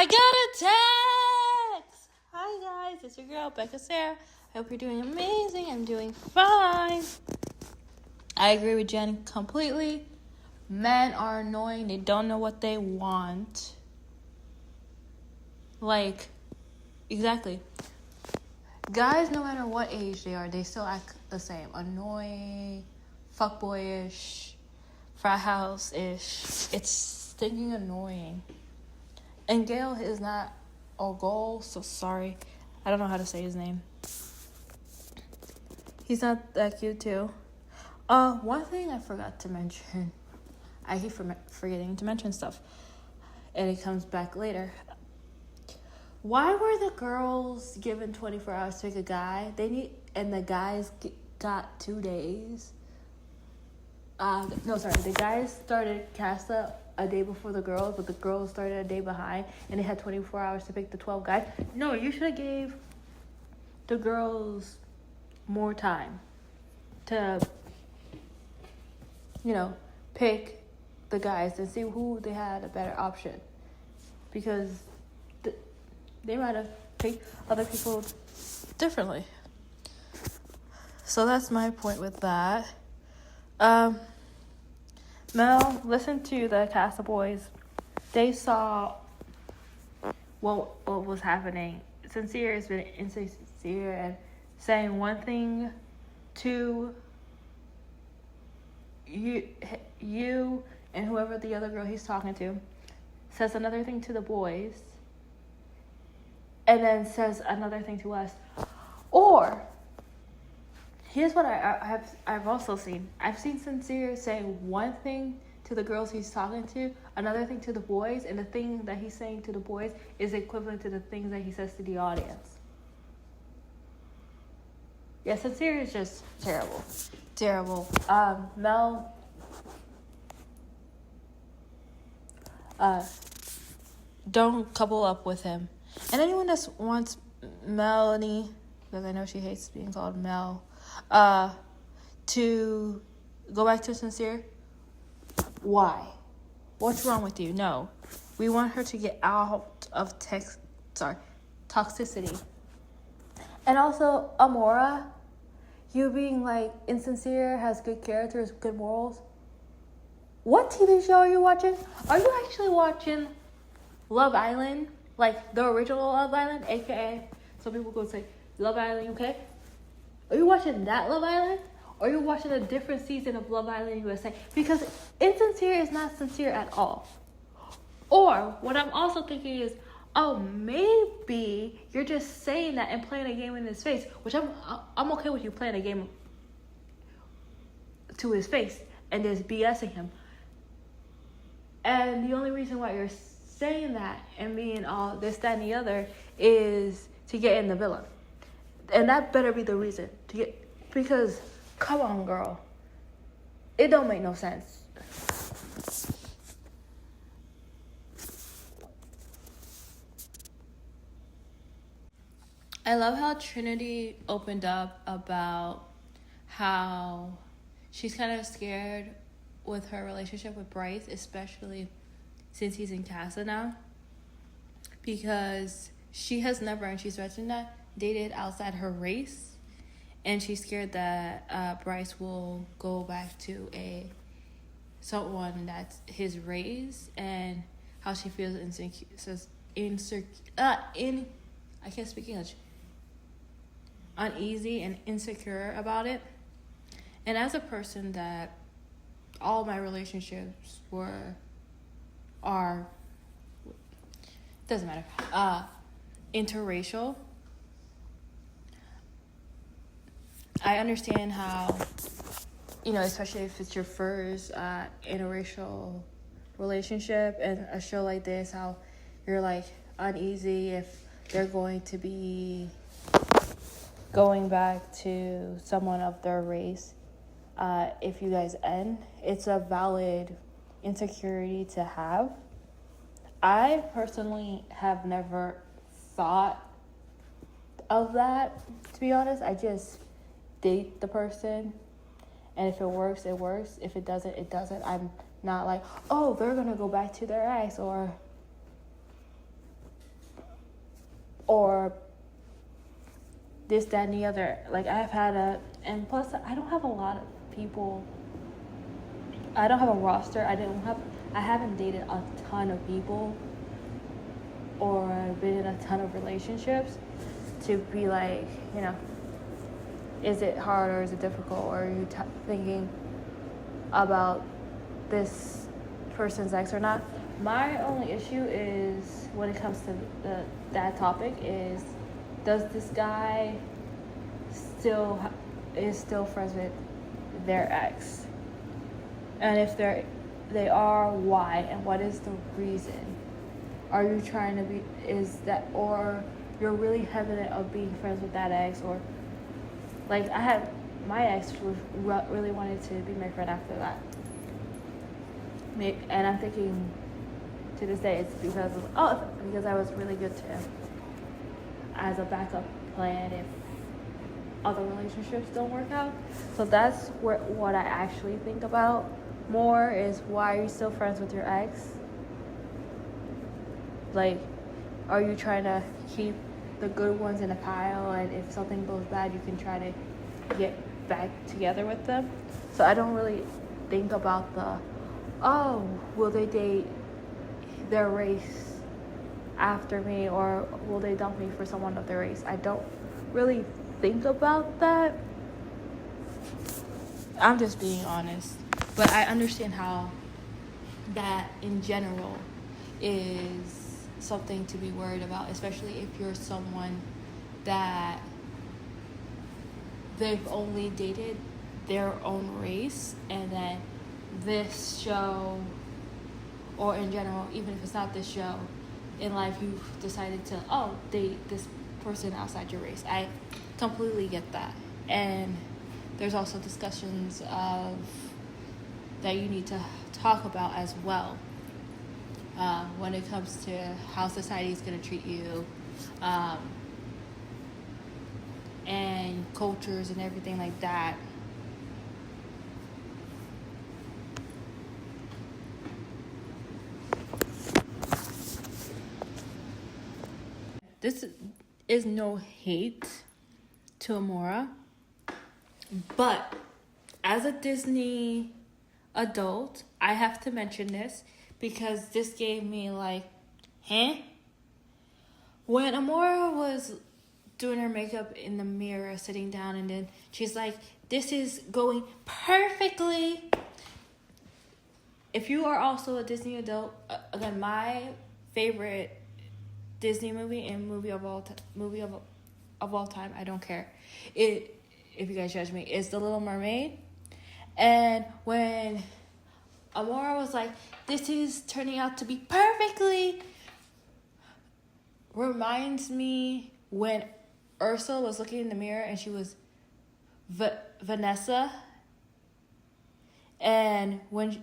I got a text! Hi guys, it's your girl Becca Sarah. I hope you're doing amazing. I'm doing fine. I agree with Jen completely. Men are annoying. They don't know what they want. Like, exactly. Guys, no matter what age they are, they still act the same. Annoying, fuckboyish, frat house-ish. It's stinking annoying. And Gail is not a goal, so sorry. I don't know how to say his name. He's not that cute too. One thing I forgot to mention. I keep forgetting to mention stuff. And it comes back later. Why were the girls given 24 hours to pick a guy? And the guys got 2 days. The guys started Casa a day before the girls, but the girls started a day behind, and they had 24 hours to pick the 12 guys. No, you should have gave the girls more time to, pick the guys and see who they had a better option. Because they might have picked other people differently. So that's my point with that. Mel, listen to the Casa Boys. They saw what was happening. Sincere has been insincere and saying one thing to you and whoever the other girl he's talking to, says another thing to the boys, and then says another thing to us. Or here's what I've also seen. I've seen Sincere say one thing to the girls he's talking to, another thing to the boys, and the thing that he's saying to the boys is equivalent to the things that he says to the audience. Yeah, Sincere is just terrible. Terrible. Mel, don't couple up with him. And anyone that wants Melanie, because I know she hates being called Mel, to go back to Sincere, why? What's wrong with you? No. We want her to get out of toxicity. And also, Amora, you being like insincere, has good characters, good morals. What TV show are you watching? Are you actually watching Love Island? Like the original Love Island, aka some people go say Love Island UK. Are you watching that Love Island? Or are you watching a different season of Love Island USA? Because insincere is not sincere at all. Or what I'm also thinking is, oh, maybe you're just saying that and playing a game in his face, which I'm okay with you playing a game to his face and just BSing him. And the only reason why you're saying that and being all this, that, and the other is to get in the villain. And that better be the reason to get, because come on, girl, it don't make no sense. I love how Trinity opened up about how she's kind of scared with her relationship with Bryce, especially since he's in Casa now, because she has never, and she's mentioned that, dated outside her race, and she's scared that Bryce will go back to someone that's his race, and how she feels I can't speak English, uneasy and insecure about it. And as a person that all my relationships doesn't matter, interracial, I understand how, especially if it's your first interracial relationship and a show like this, how you're like uneasy if they're going to be going back to someone of their race. If you guys end, it's a valid insecurity to have. I personally have never thought of that, to be honest. I just date the person, and if it works, it works. If it doesn't, it doesn't. I'm not like, oh, they're gonna go back to their ex, or or this, that, and the other. Like, I've had and plus, I don't have a lot of people. I don't have a roster. I haven't dated a ton of people or been in a ton of relationships to be like, is it hard or is it difficult? Or are you thinking about this person's ex or not? My only issue is, when it comes to that topic, is, does this guy is still friends with their ex? And if they are, why? And what is the reason? Are you trying to be, or you're really hesitant of being friends with that ex? Or, like, I had, my ex really wanted to be my friend after that. And I'm thinking, to this day, it's because I was really good to him as a backup plan if other relationships don't work out. So that's what I actually think about more, is, why are you still friends with your ex? Like, are you trying to keep the good ones in a pile, and if something goes bad, you can try to get back together with them? So I don't really think about will they date their race after me, or will they dump me for someone of their race? I don't really think about that. I'm just being honest. But I understand how that in general is something to be worried about, especially if you're someone that they've only dated their own race, and then this show, or in general, even if it's not this show, in life you've decided to date this person outside your race. I completely get that. And there's also discussions of that you need to talk about as well, when it comes to how society is going to treat you, and cultures and everything like that. This is no hate to Amora, but as a Disney adult, I have to mention this because this gave me when Amora was doing her makeup in the mirror, sitting down, and then she's like, this is going perfectly. If you are also a Disney adult, again, my favorite Disney movie and movie of all time, I don't care if you guys judge me, is The Little Mermaid. And when Amora was like, this is turning out to be perfectly, reminds me when Ursula was looking in the mirror and she was Vanessa, and when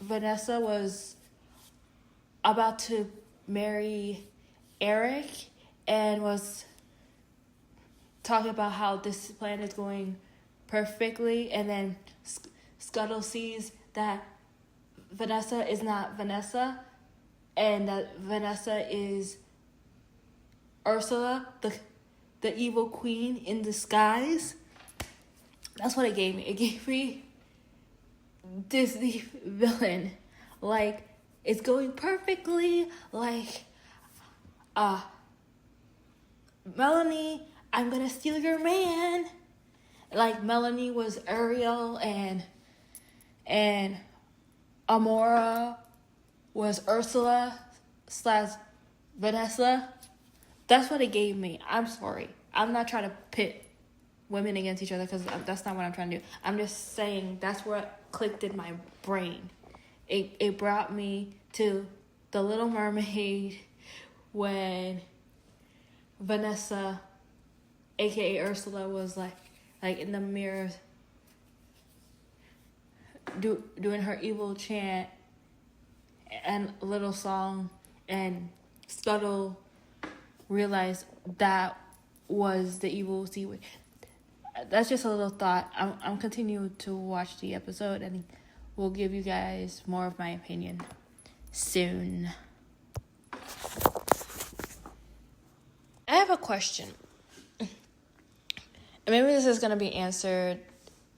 Vanessa was about to marry Eric and was talking about how this plan is going perfectly, and then Scuttle sees that Vanessa is not Vanessa, and that Vanessa is Ursula, the evil queen in disguise. That's what it gave me. It gave me Disney villain. Like, it's going perfectly. Like, Melanie, I'm gonna steal your man. Like, Melanie was Ariel, and Amora was Ursula / Vanessa. That's what it gave me. I'm sorry. I'm not trying to pit women against each other, because that's not what I'm trying to do. I'm just saying that's what clicked in my brain. It brought me to The Little Mermaid when Vanessa, aka Ursula, was like in the mirror doing her evil chant and little song, and Scuttle realized that was the evil sea witch. That's just a little thought. I'm continuing to watch the episode, and we'll give you guys more of my opinion soon. I have a question. And maybe this is going to be answered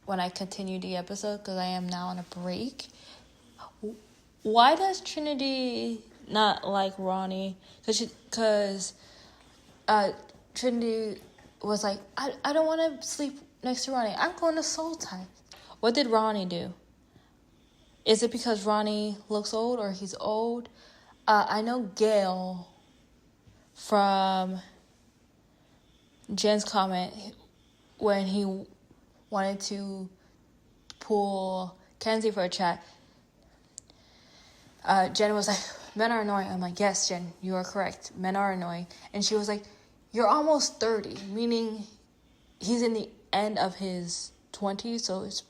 when I continue the episode, because I am now on a break. Why does Trinity not like Ronnie? Because Trinity was like, I don't want to sleep next to Ronnie. I'm going to Soul Time. What did Ronnie do? Is it because Ronnie looks old or he's old? I know Gail from Jen's comment when he wanted to pull Kenzie for a chat. Jen was like, men are annoying. I'm like, yes, Jen, you are correct. Men are annoying. And she was like, you're almost 30, meaning he's in the end of his 20s, so it's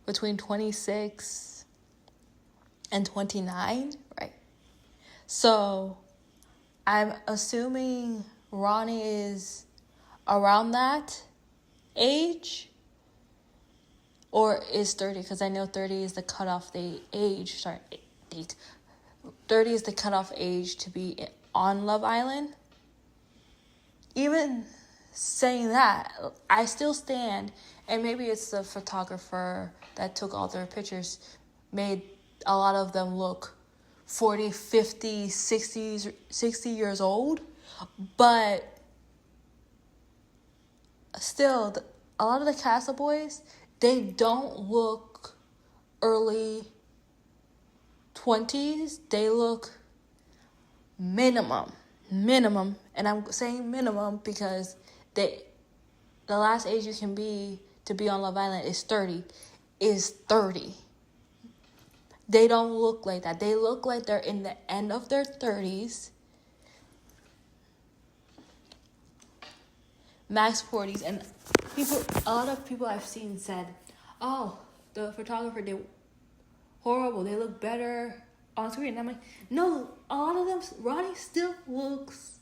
between 26 and 29, right? So I'm assuming Ronnie is around that age, or is 30, because I know 30 is the cutoff age. 30 is the cutoff age to be on Love Island. Even saying that, I still stand, and maybe it's the photographer that took all their pictures, made a lot of them look 40, 50, 60 years old. But still, a lot of the Casa boys, they don't look early 20s. They look minimum. And I'm saying minimum because the last age you can be to be on Love Island is 30. They don't look like that. They look like they're in the end of their 30s, max 40s. And a lot of people I've seen said, oh, the photographer did horrible. They look better on screen. And I'm like, no, a lot of them, Ronnie still looks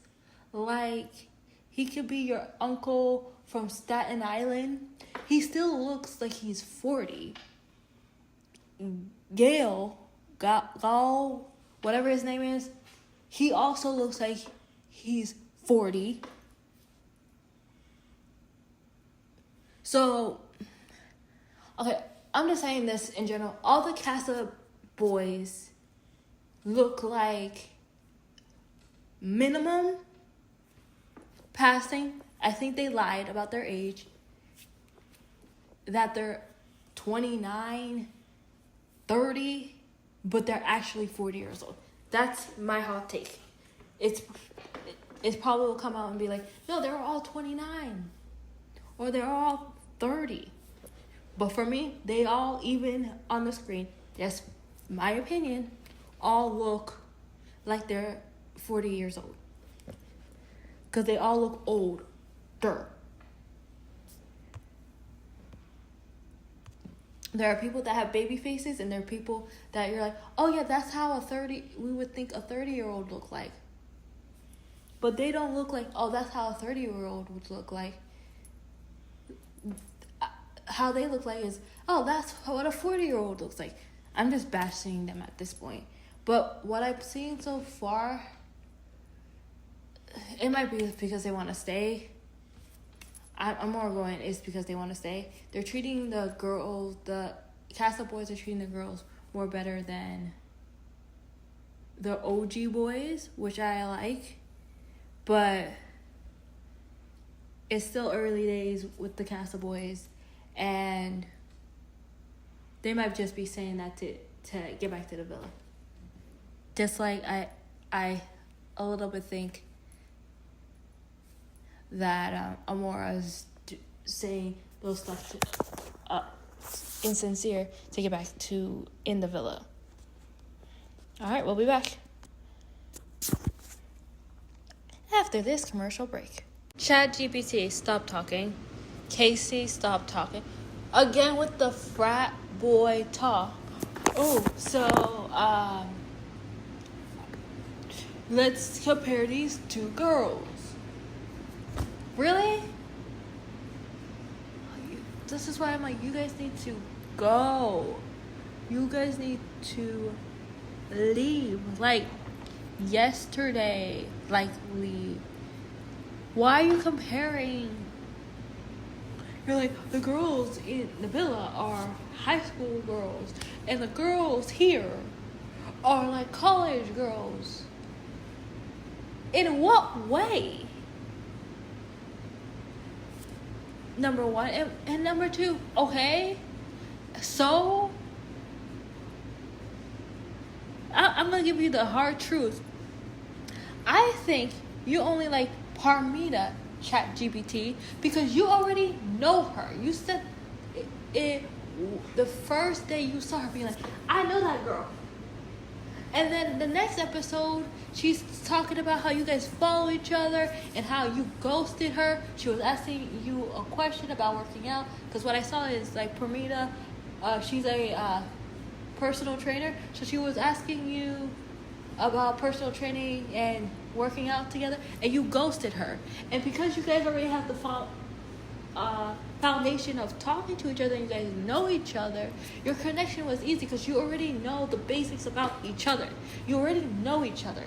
like he could be your uncle from Staten Island. He still looks like he's 40. Gail, whatever his name is, he also looks like he's 40. So, okay, I'm just saying this in general. All the Casa boys look like minimum passing. I think they lied about their age. That they're 29, 30, but they're actually 40 years old. That's my hot take. It's probably will come out and be like, no, they're all 29. Or they're all 30. But for me, they all, even on the screen, that's my opinion, all look like they're 40 years old. Because they all look older. There are people that have baby faces, and there are people that you're like, oh yeah, that's how we would think a 30-year-old look like. But they don't look like, oh, that's how a 30-year-old would look like. How they look like is, oh, that's what a 40-year-old looks like. I'm just bashing them at this point. But what I've seen so far, it might be because they want to stay. I'm more going, it's because they want to stay. They're treating the girls, the Casa boys are treating the girls more better than the OG boys, which I like. But it's still early days with the Casa boys, and they might just be saying that to get back to the villa. Just like I a little bit think that Amora's saying those stuff to insincere to get back to in the villa. All right, we'll be back after this commercial break. ChatGPT, stop talking. Casey, stop talking. Again with the frat boy talk. Oh, so let's compare these two girls. Really? This is why I'm like, you guys need to go. You guys need to leave. Like, yesterday. Like, leave. Why are you comparing? You're like, the girls in the villa are high school girls, and the girls here are like college girls. In what way? Number one. And number two, okay, so I'm going to give you the hard truth. I think you only like Parmita ChatGPT because you already know her. You said it the first day you saw her being like, I know that girl. And then the next episode, she's talking about how you guys follow each other and how you ghosted her. She was asking you a question about working out. Because what I saw is like Parmita, she's a personal trainer. So she was asking you about personal training and working out together. And you ghosted her. And because you guys already have the foundation of talking to each other and you guys know each other, your connection was easy because you already know the basics about each other. You already know each other.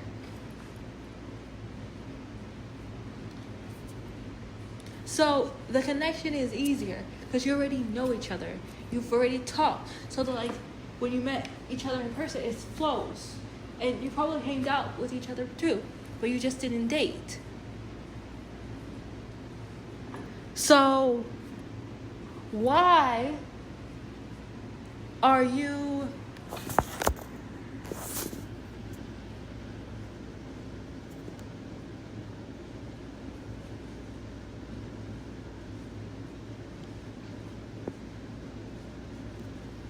So the connection is easier because you already know each other. You've already talked. So like when you met each other in person, it flows. And you probably hanged out with each other too, but you just didn't date. So why are you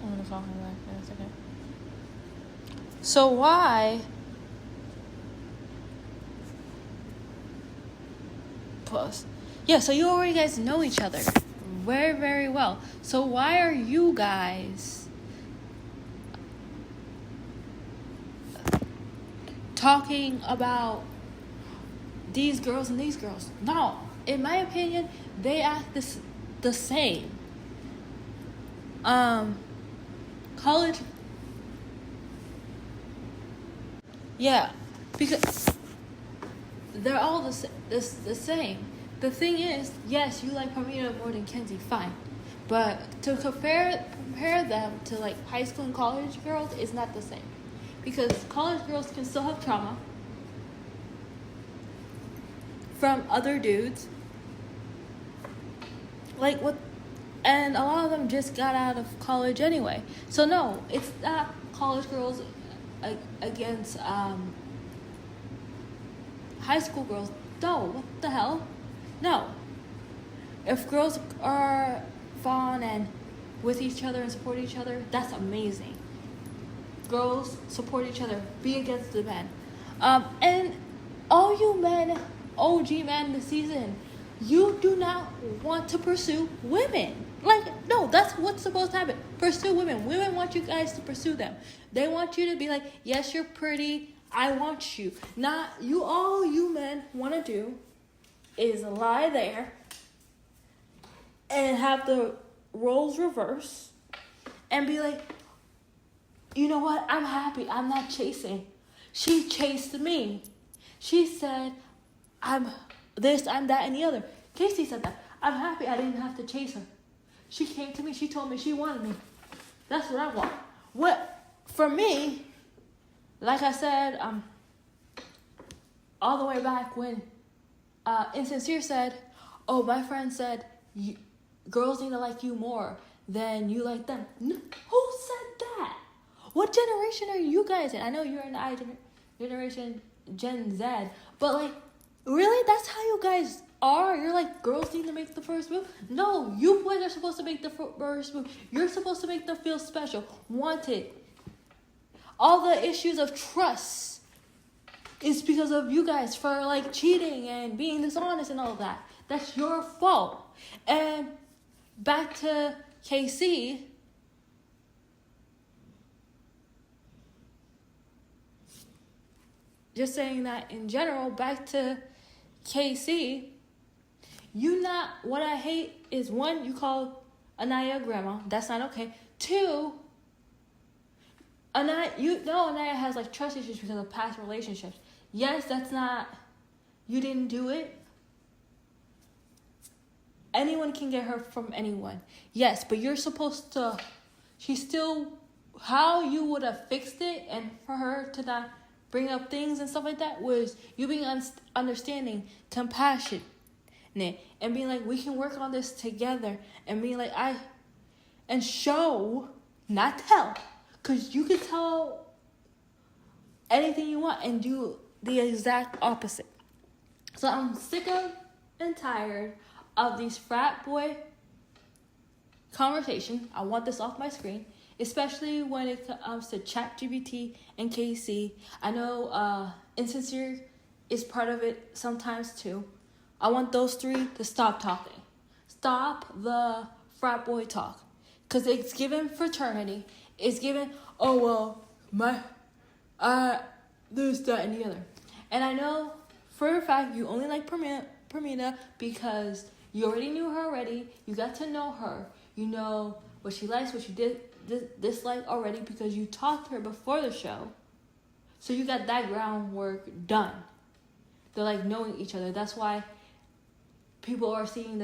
I'm gonna call him back in a second. So why pause. Yeah, so you already guys know each other very, very well. So why are you guys talking about these girls and these girls? No, in my opinion, they act the same. College. Yeah, because they're all the same. The thing is, yes, you like Parmita more than Kenzie, fine. But to compare them to like high school and college girls is not the same. Because college girls can still have trauma from other dudes. Like what, and a lot of them just got out of college anyway. So no, it's not college girls against high school girls. No, what the hell? No. If girls are fun and with each other and support each other, that's amazing. Girls support each other. Be against the men. And all you men, OG men this season, you do not want to pursue women. Like, no, that's what's supposed to happen. Pursue women. Women want you guys to pursue them. They want you to be like, yes, you're pretty. I want you. Not you. All you men want to do is lie there and have the roles reverse and be like, you know what? I'm happy. I'm not chasing. She chased me. She said, I'm this, I'm that, and the other. Casey said that. I'm happy I didn't have to chase her. She came to me. She told me she wanted me. That's what I want. What, for me, like I said, all the way back when Insincere said, oh, my friend said, girls need to like you more than you like them. Who said that? What generation are you guys in? I know you're in the generation Gen Z, but like, really? That's how you guys are? You're like, girls need to make the first move? No, you boys are supposed to make the first move. You're supposed to make them feel special, wanted. All the issues of trust is because of you guys for like cheating and being dishonest and all of that. That's your fault. And back to KC. Just saying that in general, back to KC. What I hate is, one, you call Anaya grandma. That's not okay. Two, Anaya has like trust issues because of past relationships. Yes, that's not, you didn't do it. anyone can get hurt from anyone. Yes, but you're supposed to, she's still, how you would have fixed it and for her to not bring up things and stuff like that was you being understanding, compassionate, and being like, we can work on this together, and being like, and show, not tell, because you can tell anything you want and do the exact opposite. So I'm sick of and tired of these frat boy conversation. I want this off my screen, especially when it comes to ChatGPT and KC. I know Insincere is part of it sometimes too. I want those three to stop talking. Stop the frat boy talk. Because it's given fraternity. It's given, oh, well, this, that, and the other. And I know for a fact you only like Permina because you already knew her already. You got to know her. You know what she likes, what she dislike already because you talked to her before the show. So you got that groundwork done. They're like knowing each other. That's why people are seeing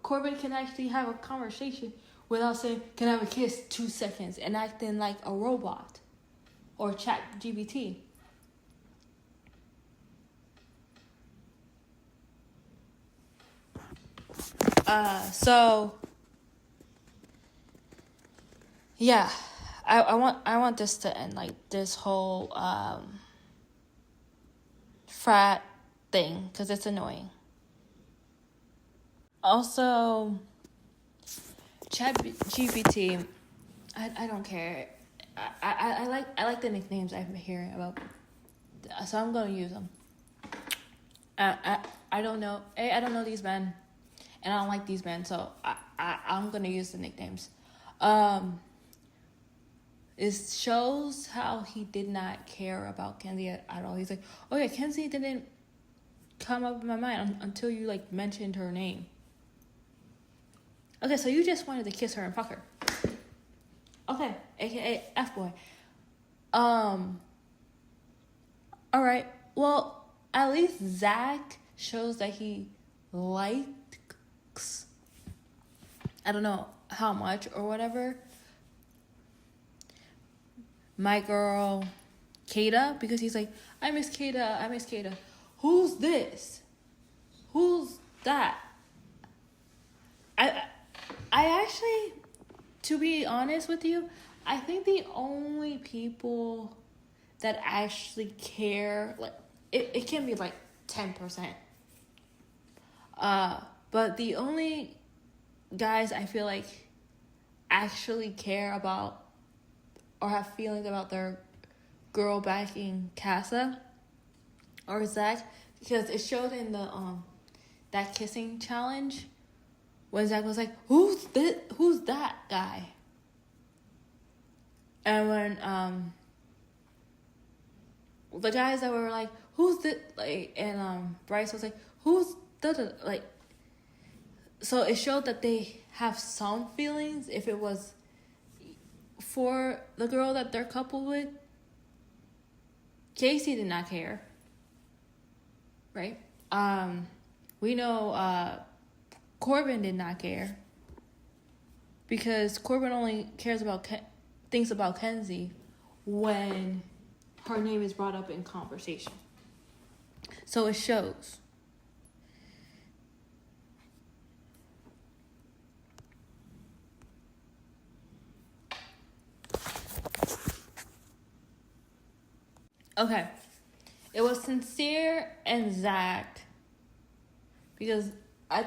Corbin can actually have a conversation without saying, can I have a kiss 2 seconds and acting like a robot or ChatGPT. So yeah, I want this to end, like this whole frat thing, because it's annoying. Also, ChatGPT, I don't care. I like the nicknames I've been hearing about, so I'm gonna use them. I don't know. I don't know these men, and I don't like these men, so I'm gonna use the nicknames. It shows how he did not care about Kenzie at all. He's like, oh yeah, Kenzie didn't come up in my mind until you like mentioned her name. Okay, so you just wanted to kiss her and fuck her. Okay, aka F-boy. Alright, well, at least Zach shows that he likes, I don't know how much or whatever, my girl Kata, because he's like, I miss Kata. Who's this? Who's that? I actually, to be honest with you, I think the only people that actually care, like, it can be like 10%. But the only guys I feel like actually care about or have feelings about their girl backing Casa or Zach, because it showed in the that kissing challenge when Zach was like, who's that guy? And when the guys that were like, who's this, like, and Bryce was like, who's the, like, so it showed that they have some feelings if it was for the girl that they're coupled with. Casey did not care, right? We know Corbin did not care, because Corbin only cares about thinks about Kenzie when her name is brought up in conversation. So it shows. Okay, it was Sincere and Zach, because I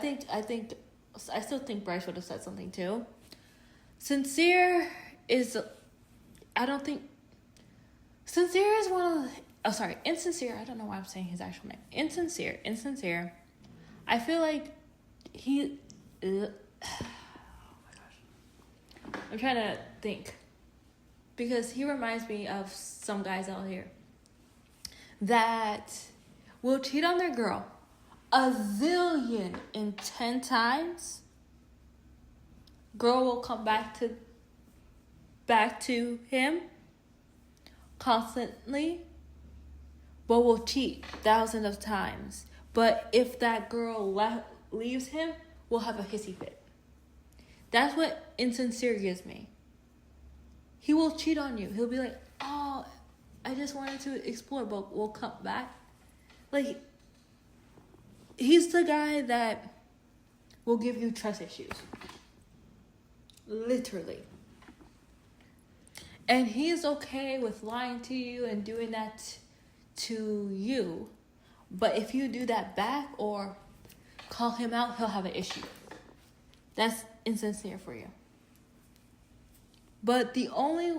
still think Bryce would have said something too. Sincere is, Sincere is one of the, Insincere, I don't know why I'm saying his actual name. Insincere, I feel like he, oh my gosh, I'm trying to think, because he reminds me of some guys out here that will cheat on their girl 1,010 times. Girl will come back to him constantly, but will cheat thousands of times. But if that girl leaves him will have a hissy fit. That's what insincere gives me. He will cheat on you. He'll be like, oh, I just wanted to explore, but we'll come back. Like, he's the guy that will give you trust issues. Literally. And he is okay with lying to you and doing that to you. But if you do that back or call him out, he'll have an issue. That's insincere for you. But the only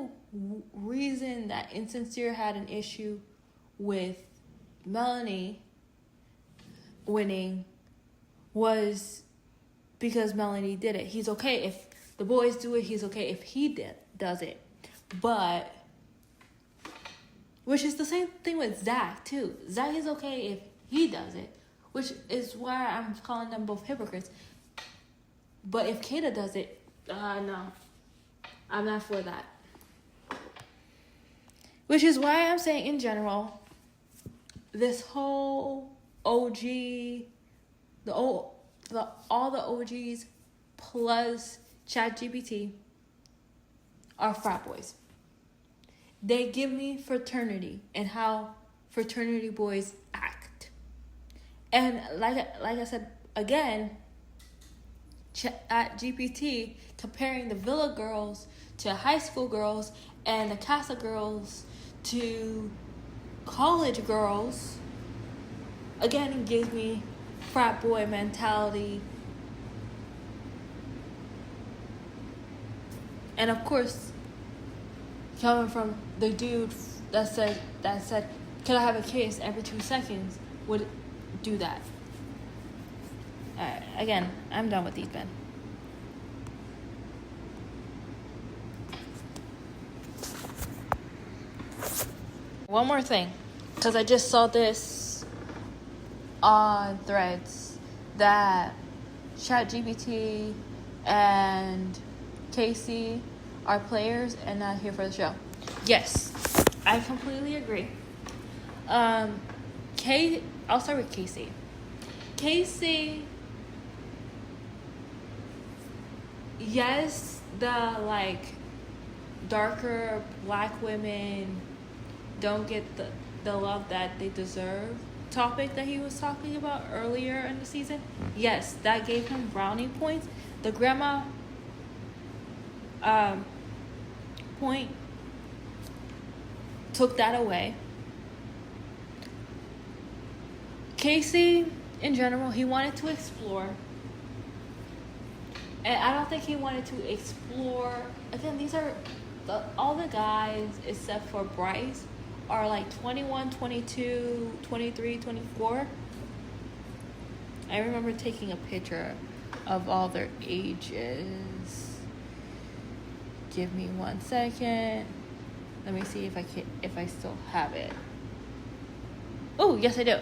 reason that insincere had an issue with Melanie winning was because Melanie did it. He's okay if the boys do it. He's okay if he does it. But, which is the same thing with Zach too. Zach is okay if he does it, which is why I'm calling them both hypocrites. But if Kata does it, no. I'm not for that. Which is why I'm saying in general, this whole OG, all the OGs plus ChatGPT are frat boys. They give me fraternity and how fraternity boys act. And like I said again, at GPT comparing the Villa girls to high school girls and the Casa girls to college girls, again, it gives me frat boy mentality. And of course, coming from the dude that said, can I have a kiss every 2 seconds, would do that. Again, I'm done with these men. One more thing, because I just saw this on Threads that ChatGPT and Casey are players and not here for the show. Yes, I completely agree. I'll start with Casey. Casey, yes, the darker black women don't get the love that they deserve topic that he was talking about earlier in the season. Yes, that gave him brownie points. The grandma point took that away. Casey, in general, he wanted to explore. And I don't think he wanted to explore. Again, these are all the guys except for Bryce are 21, 22, 23, 24. I remember taking a picture of all their ages. Give me 1 second. Let me see if I still have it. Oh, yes I do.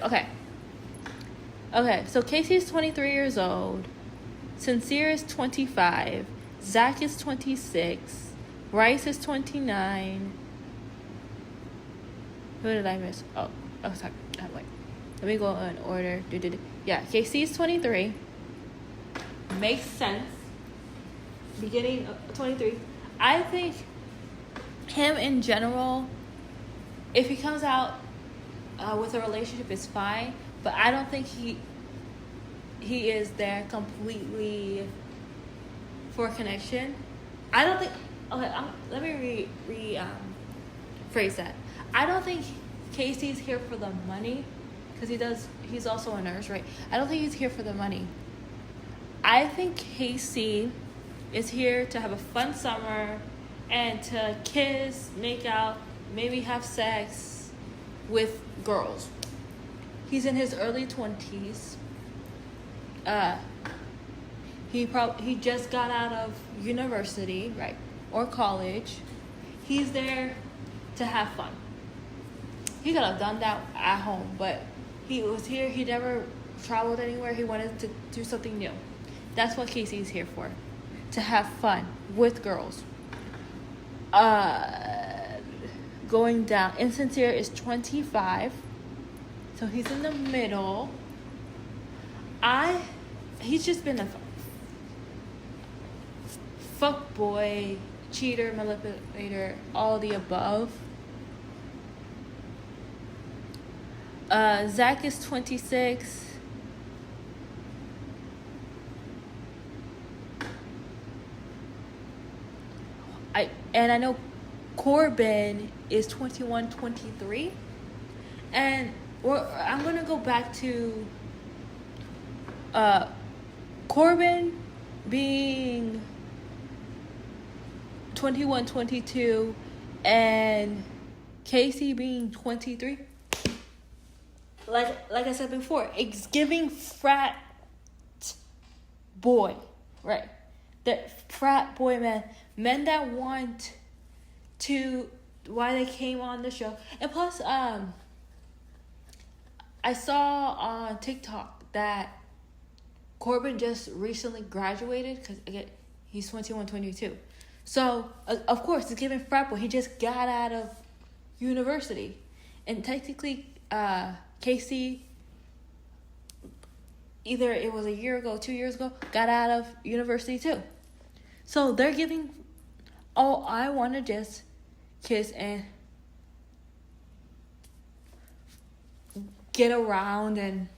Okay, so Casey's 23 years old. Sincere is 25. Zach is 26. Bryce is 29. Who did I miss? Oh, sorry. Wait. Let me go in order. Yeah, Casey's 23. Makes sense. Beginning of 23. I think him in general, if he comes out with a relationship, is fine. But I don't think he is there completely for connection. I don't think. Okay, let me phrase that. I don't think Casey's here for the money, because he's also a nurse, right? I don't think he's here for the money. I think Casey is here to have a fun summer and to kiss, make out, maybe have sex with girls. He's in his early 20s. He just got out of university, right, or college. He's there to have fun. He could have done that at home, but he was here. He never traveled anywhere. He wanted to do something new. That's what Casey's here for, to have fun with girls. Going down, Insincere is 25, so he's in the middle. I he's just been a fuck boy, cheater, manipulator, all the above. Zach is 26. I know Corbin is 21, 23. And I'm gonna go back to Corbin being 21, 22, and Casey being 23. Like I said before, it's giving frat boy, right? That frat boy men that want to, why they came on the show. And plus, I saw on TikTok that Corbin just recently graduated, because again, he's 21, 22. So, of course, it's giving frat boy. He just got out of university. And technically, Casey, either it was a year ago, 2 years ago, got out of university too. So they're giving, oh, I want to just kiss and get around and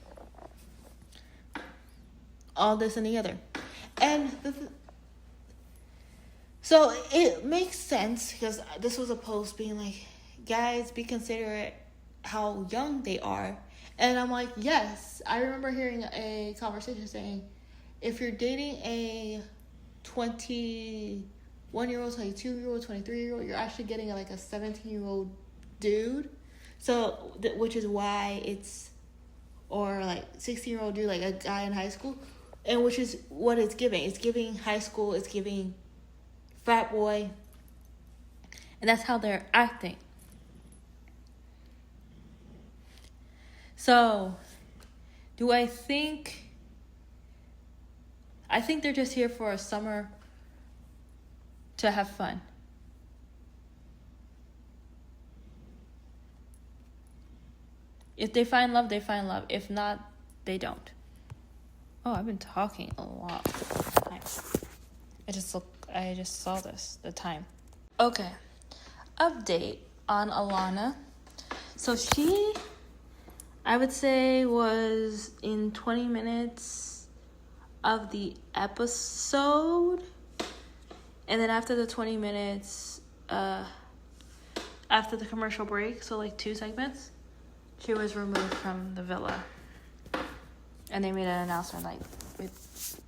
all this and the other. And so it makes sense, because this was a post being like, guys, be considerate how young they are. And I'm like, yes. I remember hearing a conversation saying, if you're dating a 21-year-old, 22-year-old, 23-year-old, you're actually getting like a 17-year-old dude. So, which is why it's, or like 16-year-old dude, like a guy in high school. And which is what it's giving. It's giving high school, it's giving frat boy. And that's how they're acting. So, do I think they're just here for a summer to have fun. If they find love, they find love. If not, they don't. Oh, I've been talking a lot. I just saw the time. Okay. Update on Alana. So she, I would say, was in 20 minutes of the episode. And then after the 20 minutes, after the commercial break, so like 2 segments, she was removed from the villa. And they made an announcement like with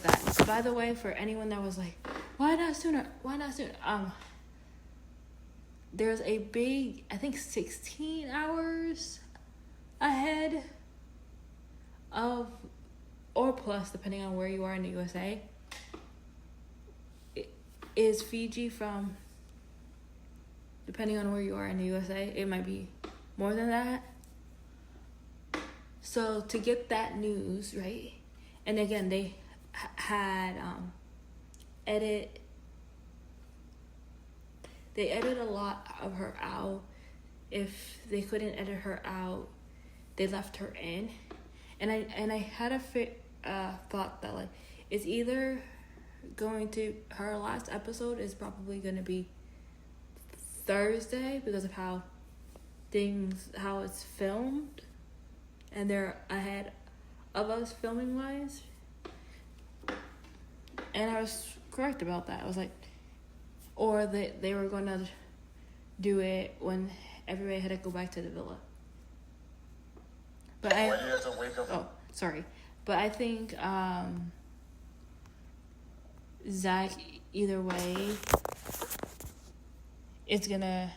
that. By the way, for anyone that was like, why not sooner? There's a big, I think 16 hours ahead of, or plus, depending on where you are in the USA, is Fiji from, depending on where you are in the USA, it might be more than that. So to get that news, right? And again, they had they edit a lot of her out. If they couldn't edit her out, they left her in. And I had a thought that like it's either going to, her last episode is probably going to be Thursday because of how it's filmed, and they're ahead of us filming wise. And I was correct about that. I was like, or they were going to do it when everybody had to go back to the villa. But But I think Zach, either way, is gonna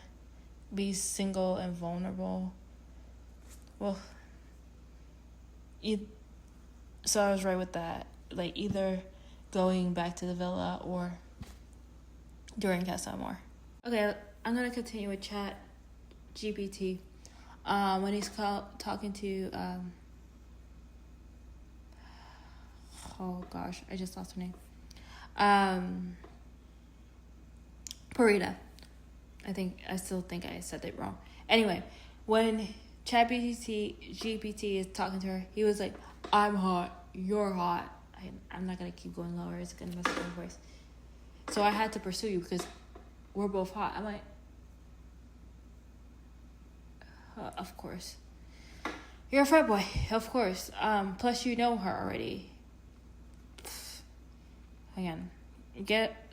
be single and vulnerable. Well, so I was right with that. Like either going back to the villa or during Casa Amor. Okay, I'm gonna continue with Chat GPT. When he's talking to oh gosh, I just lost her name. Parita. I still think I said it wrong. Anyway, when GPT is talking to her, he was like, I'm hot, you're hot, I'm not gonna keep going lower. It's gonna mess up my voice. So I had to pursue you because we're both hot. I'm like, of course. You're a frat boy, of course. Plus you know her already. Again,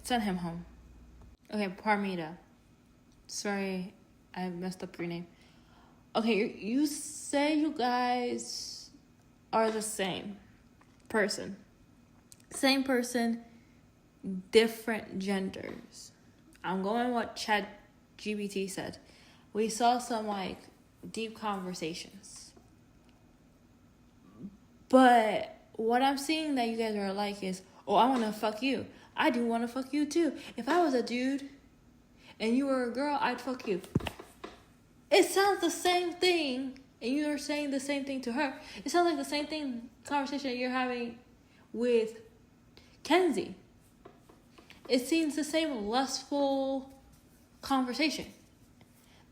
send him home. Okay, Parmita. Sorry, I messed up your name. Okay, you say you guys are the same person. Same person, different genders. I'm going what ChatGPT said. We saw some like deep conversations. But what I'm seeing that you guys are alike is, oh, I want to fuck you. I do want to fuck you too. If I was a dude and you were a girl, I'd fuck you. It sounds the same thing, and you're saying the same thing to her. It sounds like the same conversation that you're having with Kenzie. It seems the same lustful conversation.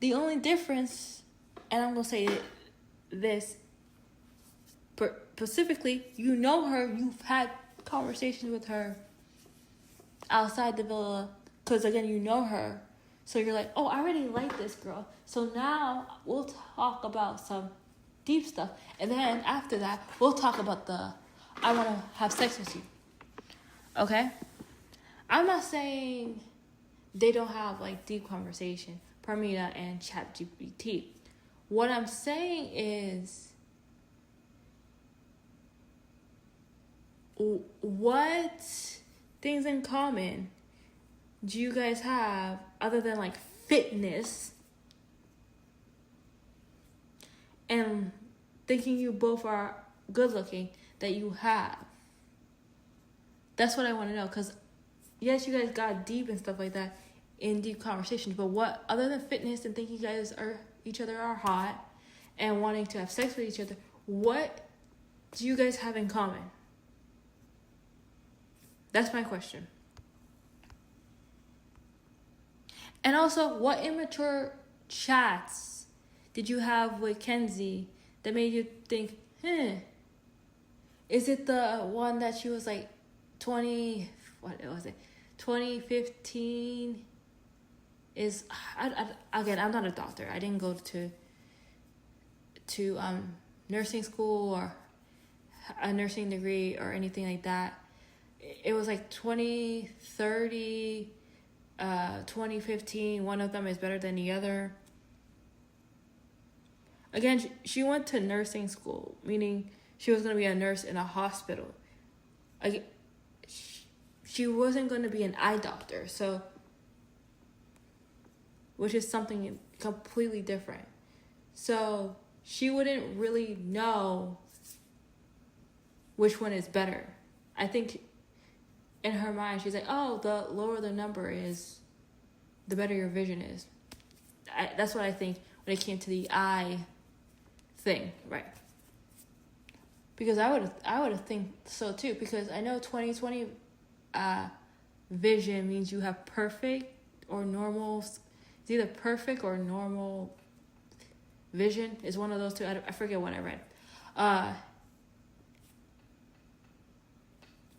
The only difference, and I'm going to say this specifically, you know her, you've had conversations with her outside the villa, because again, you know her. So you're like, oh, I already like this girl. So now we'll talk about some deep stuff. And then after that, we'll talk about I want to have sex with you. Okay? I'm not saying they don't have like deep conversation, Parmita and ChatGPT. What I'm saying is, what things in common do you guys have other than like fitness and thinking you both are good looking that you have? That's what I want to know, because yes, you guys got deep and stuff like that in deep conversations, but what other than fitness and thinking you guys are each other are hot and wanting to have sex with each other, what do you guys have in common? That's my question. And also, what immature chats did you have with Kenzie that made you think, is it the one that she was like 2015 is, again, I'm not a doctor. I didn't go to nursing school or a nursing degree or anything like that. It was like 2030, 2015. One of them is better than the other. Again, she went to nursing school, meaning she was going to be a nurse in a hospital. She wasn't going to be an eye doctor, so, which is something completely different. So she wouldn't really know which one is better. I think in her mind, she's like, oh, the lower the number is, the better your vision is. That's what I think when it came to the eye thing, right? Because I would think so too, because I know 20/20 vision means you have perfect or normal. It's either perfect or normal vision is one of those two. I forget what I read.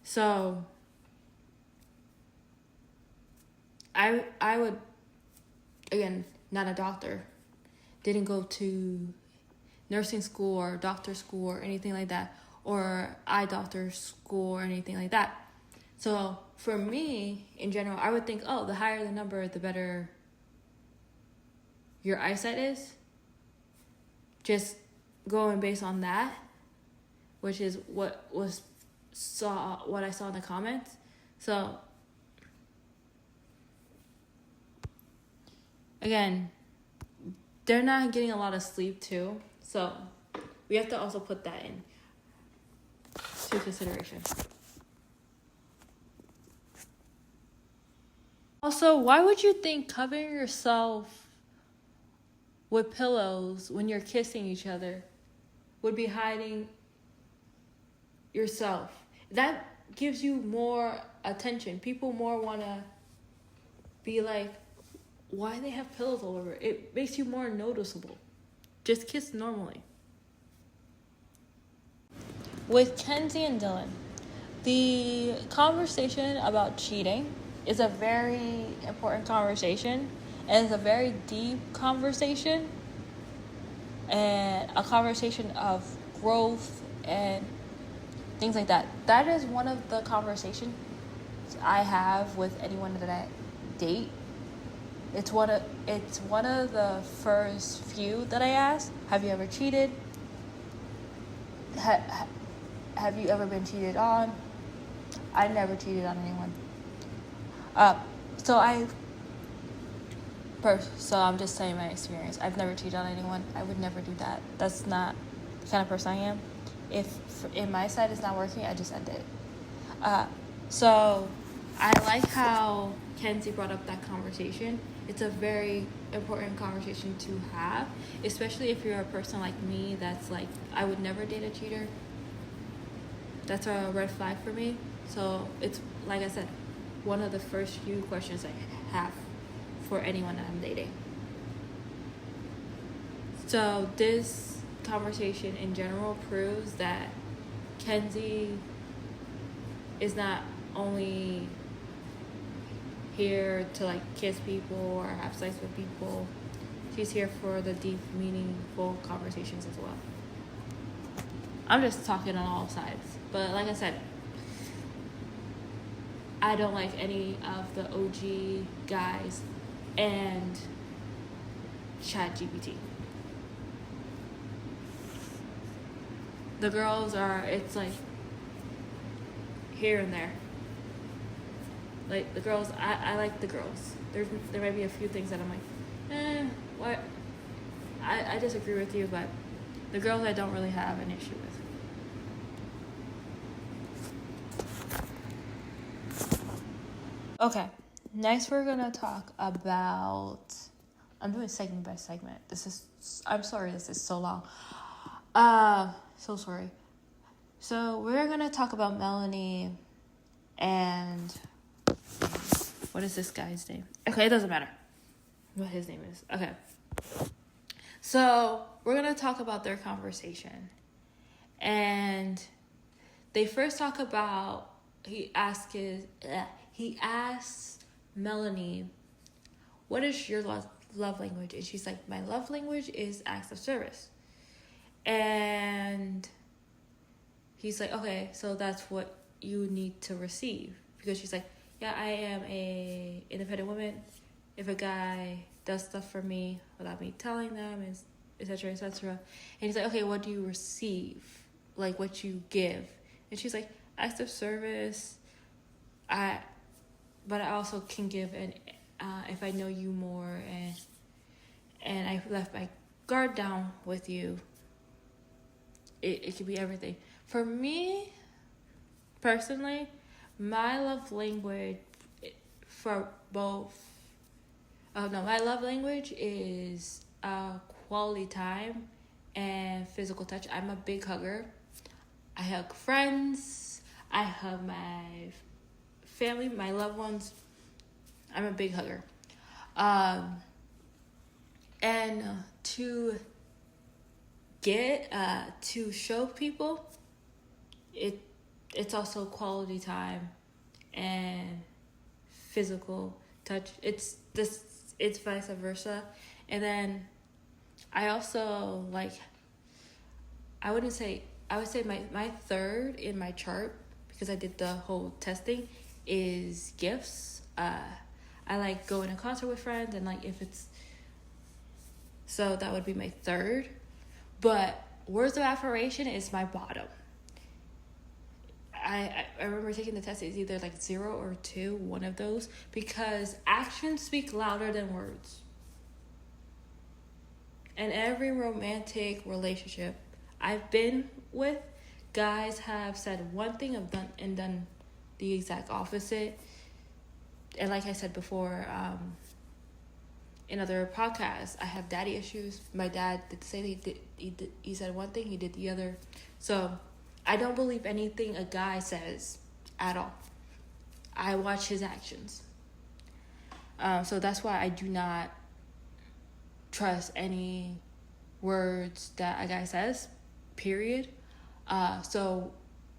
So I would, again, not a doctor, didn't go to nursing school or doctor school or anything like that, or eye doctor school or anything like that. So for me, in general, I would think, oh, the higher the number, the better your eyesight is. Just going based on that, which is what I saw in the comments. So again, they're not getting a lot of sleep too. So we have to also put that in to consideration. Also, why would you think covering yourself with pillows when you're kissing each other would be hiding yourself? That gives you more attention. People more want to be like, why they have pillows all over? It makes you more noticeable. Just kiss normally. With Kenzie and Dylan, The conversation about cheating is a very important conversation, and it's a very deep conversation, and a conversation of growth and things like that. That is one of the conversations I have with anyone that I date. It's one of the first few that I ask. Have you ever cheated? Have you ever been cheated on? I never cheated on anyone. So I'm just saying my experience. I've never cheated on anyone. I would never do that. That's not the kind of person I am. If in my side it's not working, I just end it. So I like how Kenzie brought up that conversation. It's a very important conversation to have, especially if you're a person like me that's like, I would never date a cheater. That's a red flag for me. So it's, like I said, one of the first few questions I have for anyone that I'm dating. So this conversation in general proves that Kenzie is not only here to like kiss people or have sex with people. She's here for the deep, meaningful conversations as well. I'm just talking on all sides. But like I said, I don't like any of the OG guys and ChatGPT. The girls are, it's like here and there. Like the girls, I like the girls. There might be a few things that I'm like, what? I disagree with you, but the girls I don't really have an issue with. Okay, next we're gonna talk about, I'm doing segment by segment. I'm sorry this is so long. So sorry. So we're gonna talk about Melanie and, what is this guy's name? Okay, it doesn't matter what his name is. Okay. So we're gonna talk about their conversation. And they first talk about, he asked Melanie, what is your love language? And she's like, my love language is acts of service. And he's like, okay, so that's what you need to receive. Because she's like, yeah, I am a independent woman. If a guy does stuff for me without me telling them, etc., etc. And he's like, okay, what do you receive? Like, what you give? And she's like, acts of service. But I also can give, and if I know you more, and I left my guard down with you, it could be everything. For me, personally, my love language my love language is quality time and physical touch. I'm a big hugger. I hug friends. I hug my family, my loved ones. I'm a big hugger. And to show people, it's also quality time and physical touch. It's vice versa. And then I also I would say my third in my chart, because I did the whole testing, is gifts. I like going to concert with friends, and so that would be my third. But words of affirmation is my bottom. I remember taking the test. It's either 0 or 2, one of those, because actions speak louder than words. And every romantic relationship I've been with, guys have said one thing and done the exact opposite. And like I said before, in other podcasts, I have daddy issues. My dad did say he said one thing, he did the other. So I don't believe anything a guy says at all. I watch his actions. So that's why I do not trust any words that a guy says, period. So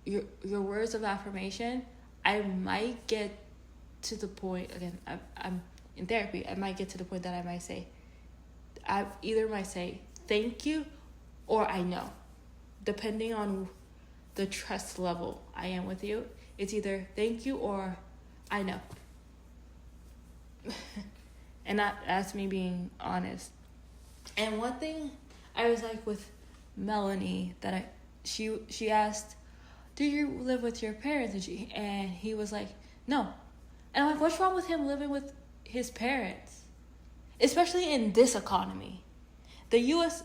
your words of affirmation, I might get to the point, again, I'm in therapy, I might get to the point that I either might say thank you or I know, depending on the trust level I am with you. It's either thank you or I know. And that's me being honest. And one thing I was like with Melanie, that she asked, do you live with your parents? And he was like, no. And I'm like, what's wrong with him living with his parents? Especially in this economy. The US,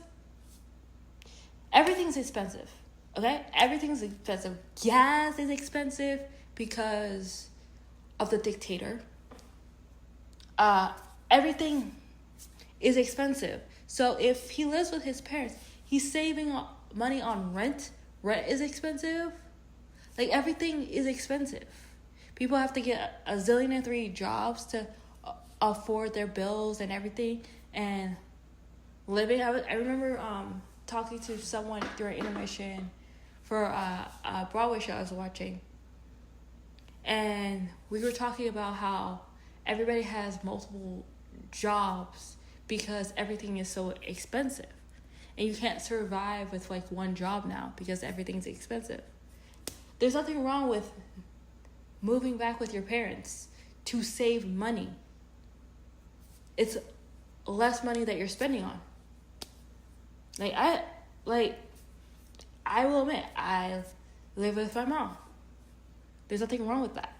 everything's expensive, okay? Everything's expensive. Gas is expensive because of the dictator. Everything is expensive. So if he lives with his parents, he's saving money on rent. Rent is expensive. Like, everything is expensive. People have to get a zillion and 3 jobs to afford their bills and everything. And living, I remember talking to someone during intermission for a Broadway show I was watching. And we were talking about how everybody has multiple jobs because everything is so expensive. And you can't survive with like one job now because everything's expensive. There's nothing wrong with moving back with your parents to save money. It's less money that you're spending on. I will admit, I live with my mom. There's nothing wrong with that.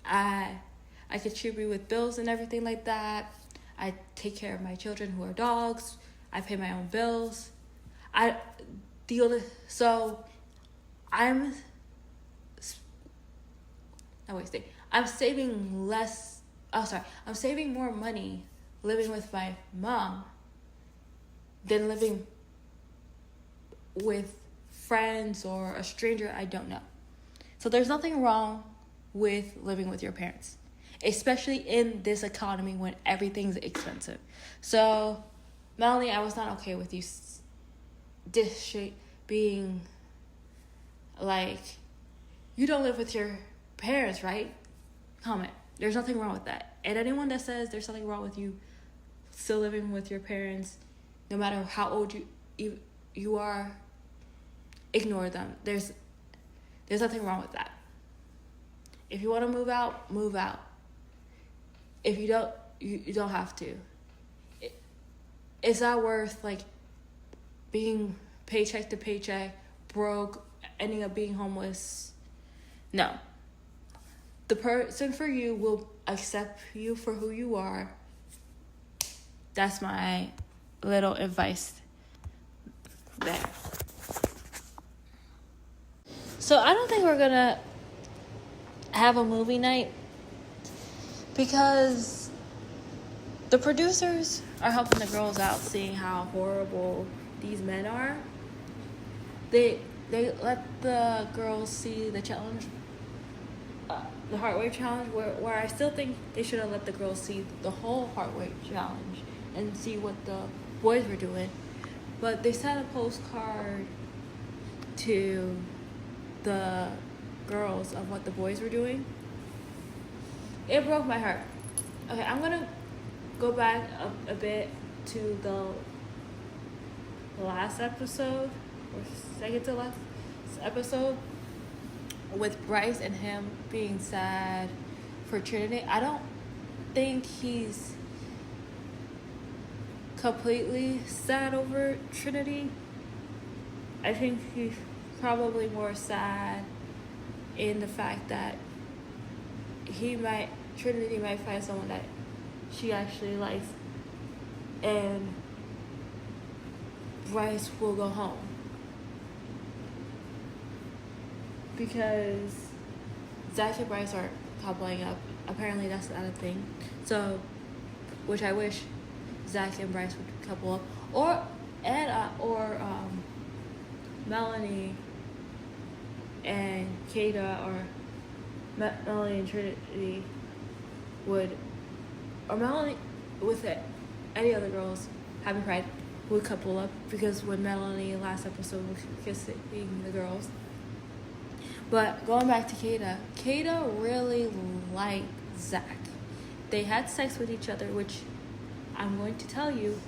I contribute with bills and everything like that. I take care of my children who are dogs. I pay my own bills. I'm saving less. I'm saving more money living with my mom than living with friends or a stranger I don't know. So there's nothing wrong with living with your parents, especially in this economy when everything's expensive. So, Melanie, I was not okay with you being like, you don't live with your parents, right? Comment. There's nothing wrong with that. And anyone that says there's something wrong with you still living with your parents, no matter how old you are, ignore them. There's nothing wrong with that. If you want to move out, move out. If you don't, you don't have to. It's not worth like being paycheck to paycheck, broke, ending up being homeless. No. The person for you will accept you for who you are. That's my little advice there. So I don't think we're gonna have a movie night because the producers are helping the girls out, seeing how horrible these men are. They let the girls see the challenge, the heart rate challenge, where I still think they should have let the girls see the whole heart rate challenge and see what the boys were doing. But they sent a postcard to the girls of what the boys were doing. It broke my heart. Okay, I'm gonna go back a bit to the last episode, or second to last episode, with Bryce and him being sad for Trinity. I don't think he's completely sad over Trinity. I think he's probably more sad in the fact that Trinity might find someone that she actually likes, and Bryce will go home. Because Zach and Bryce are coupling up. Apparently that's not a thing. So, which I wish Zach and Bryce would couple up. Or Melanie and Kata, or Melanie and Trinity would, or Melanie with any other girls, Happy Pride, would couple up. Because when Melanie last episode was kissing the girls, But going back to Kata really liked Zach. They had sex with each other, which I'm going to tell you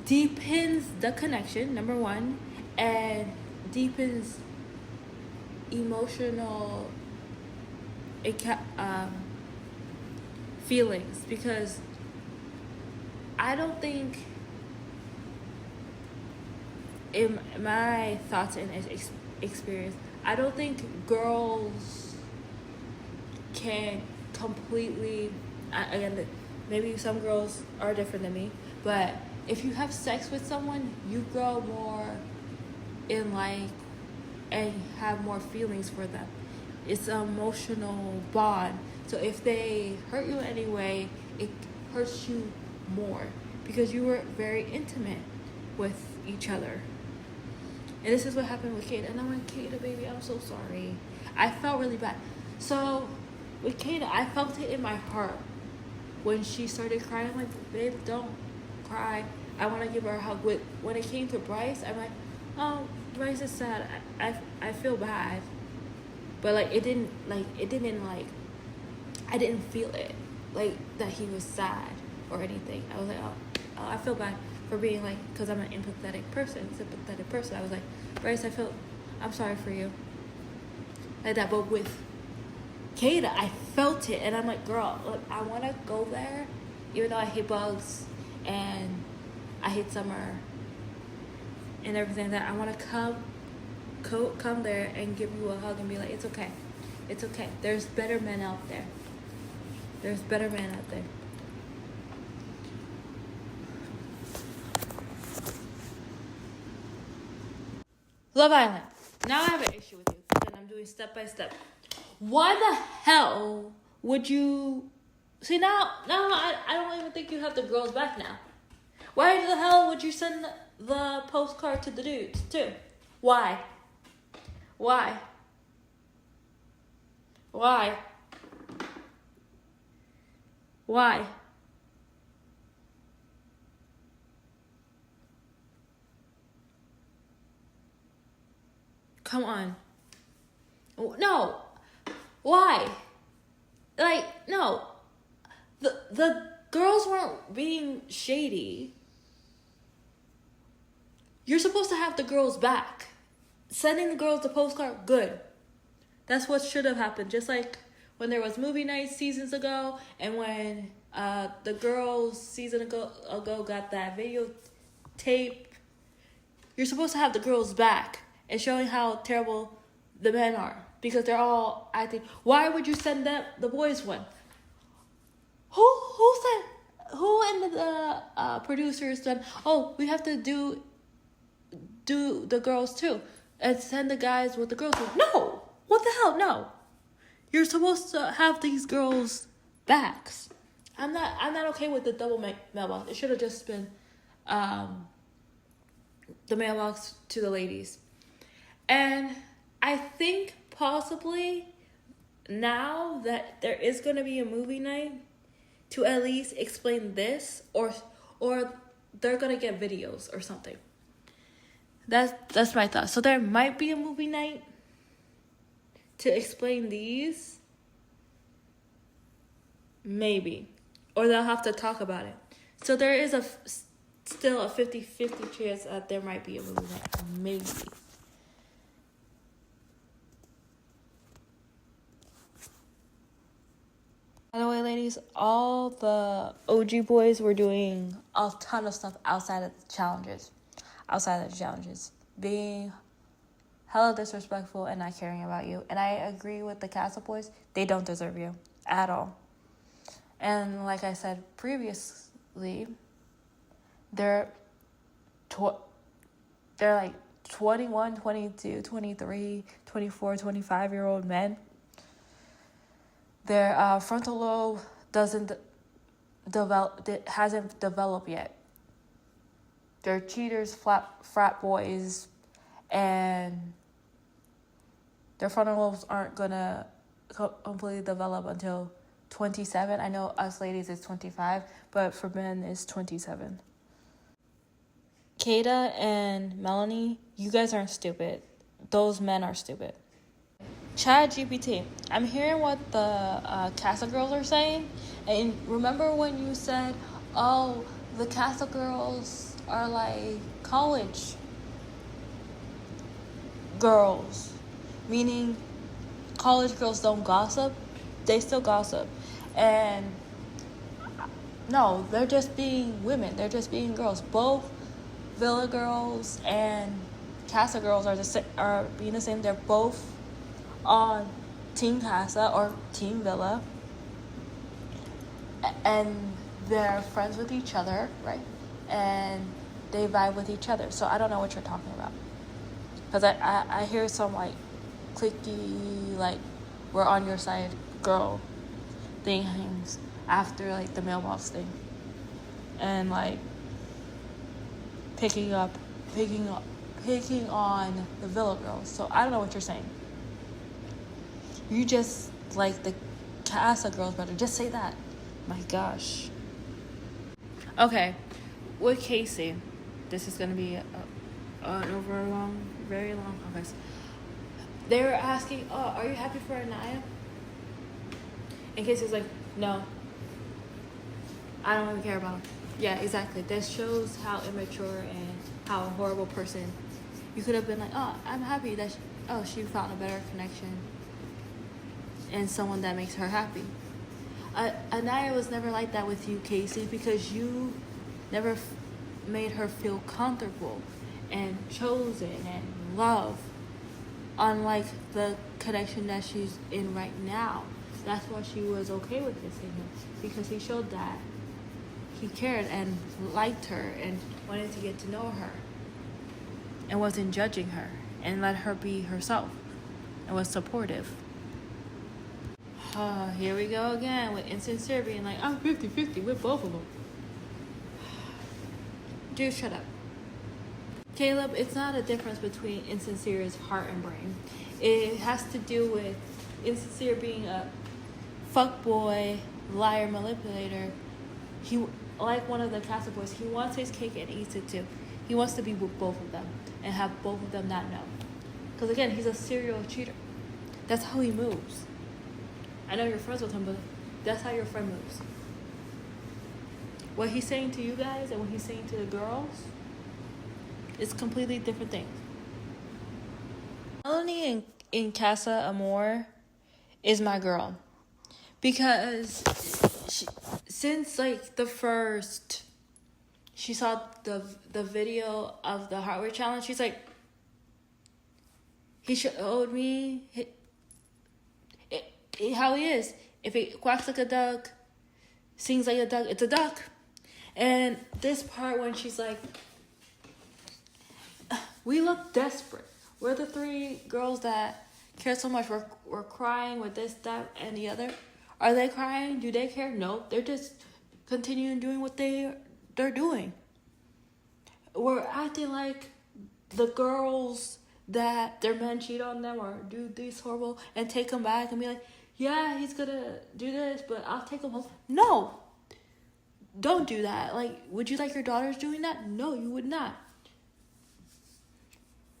deepens the connection, number one, and deepens emotional feelings, because I don't think, in my thoughts and experience, I don't think girls can completely, again, maybe some girls are different than me, but if you have sex with someone, you grow more in like and have more feelings for them. It's an emotional bond. So if they hurt you anyway, it hurts you more because you were very intimate with each other. And this is what happened with Kata. And I'm like, Kata, baby, I'm so sorry. I felt really bad. So with Kata, I felt it in my heart when she started crying. I'm like, babe, don't cry. I want to give her a hug. When it came to Bryce, I'm like, oh, Bryce is sad. I feel bad. But I didn't feel it, like that he was sad or anything. I was like, oh I feel bad for being like, because I'm an sympathetic person. I was like, Bryce, I'm sorry for you. Like that. But with Kata, I felt it, and I'm like, girl, look, I want to go there, even though I hate bugs and I hate summer and everything like that. I want to come there and give you a hug and be like, it's okay. There's better men out there. Love Island. Now I have an issue with you, and I'm doing step by step. Why the hell would you... See, now I don't even think you have the girls back now. Why the hell would you send the postcard to the dudes, too? Why? Come on. No. Why? No. The girls weren't being shady. You're supposed to have the girls back. Sending the girls the postcard, good. That's what should have happened. Just like when there was movie nights seasons ago, and when the girls season ago got that videotape. You're supposed to have the girls back and showing how terrible the men are, because they're all acting. Why would you send the boys one? Who in the producers said, oh, we have to do the girls too, and send the guys with the girls too? No, what the hell? No, you're supposed to have these girls backs. I'm not okay with the double mailbox. It should have just been the mailbox to the ladies. And I think possibly now that there is going to be a movie night, to at least explain this, or they're going to get videos or something. That's my thought. So there might be a movie night to explain these. Maybe. Or they'll have to talk about it. So there is still a 50-50 chance that there might be a movie night. Maybe. By the way, ladies, all the OG boys were doing a ton of stuff outside of the challenges. Being hella disrespectful and not caring about you. And I agree with the Castle boys. They don't deserve you at all. And like I said previously, they're like 21, 22, 23, 24, 25-year-old men. Their frontal lobe hasn't developed yet. They're cheaters, frat boys, and their frontal lobes aren't gonna completely develop until 27. I know us ladies is 25, but for men it's 27. Kata and Melanie, you guys aren't stupid. Those men are stupid. Chat GPT. I'm hearing what the Casa girls are saying, and remember when you said, "Oh, the Casa girls are like college girls," meaning college girls don't gossip. They still gossip, and no, they're just being women. They're just being girls. Both Villa girls and Casa girls are being the same. They're both on Team Casa or Team Villa, and they're friends with each other, right? And they vibe with each other. So I don't know what you're talking about, because I hear some like clicky, like we're on your side girl things after like the mailbox thing, and like picking on the Villa girls. So I don't know what you're saying. You just like the Casa girls better. Just say that. My gosh. Okay, with Casey, this is gonna be very long conversation. They were asking, "Oh, are you happy for Anaya?" And Casey's like, "No, I don't even care about him." Yeah, exactly. This shows how immature and how a horrible person. You could have been like, "Oh, I'm happy that she found a better connection and someone that makes her happy." Anaya was never like that with you, Casey, because you never made her feel comfortable and chosen and loved, unlike the connection that she's in right now. That's why she was okay with kissing him, because he showed that he cared and liked her and wanted to get to know her and wasn't judging her and let her be herself and was supportive. Here we go again with insincere being like, "I'm 50-50 with both of them." Dude, shut up. Caleb, it's not a difference between Insincere's heart and brain. It has to do with Insincere being a fuckboy, liar, manipulator. He, like one of the Casa boys, he wants his cake and eats it too. He wants to be with both of them and have both of them not know. Because again, he's a serial cheater. That's how he moves. I know you're friends with him, but that's how your friend moves. What he's saying to you guys and what he's saying to the girls is completely different things. Melanie in Casa Amor is my girl. Because since like the first, she saw the video of the hardware challenge, she's like, he showed me how he is. If it quacks like a duck, sings like a duck, it's a duck. And this part when she's like, we look desperate. We're the three girls that care so much. We're crying with this, that, and the other. Are they crying? Do they care? No. They're just continuing doing what they're doing. We're acting like the girls that their men cheat on them or do this horrible and take them back and be like, yeah, he's gonna do this, but I'll take him home. No. Don't do that. Like, would you like your daughters doing that? No, you would not.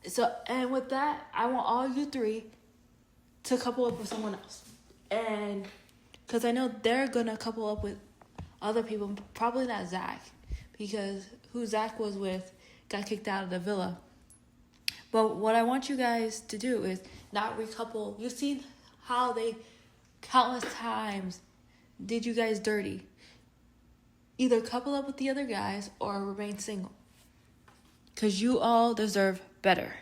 So, and with that, I want all you three to couple up with someone else. And, because I know they're going to couple up with other people, probably not Zach, because who Zach was with got kicked out of the villa. But what I want you guys to do is not recouple. You've seen how they countless times did you guys dirty. Either couple up with the other guys or remain single. Because you all deserve better.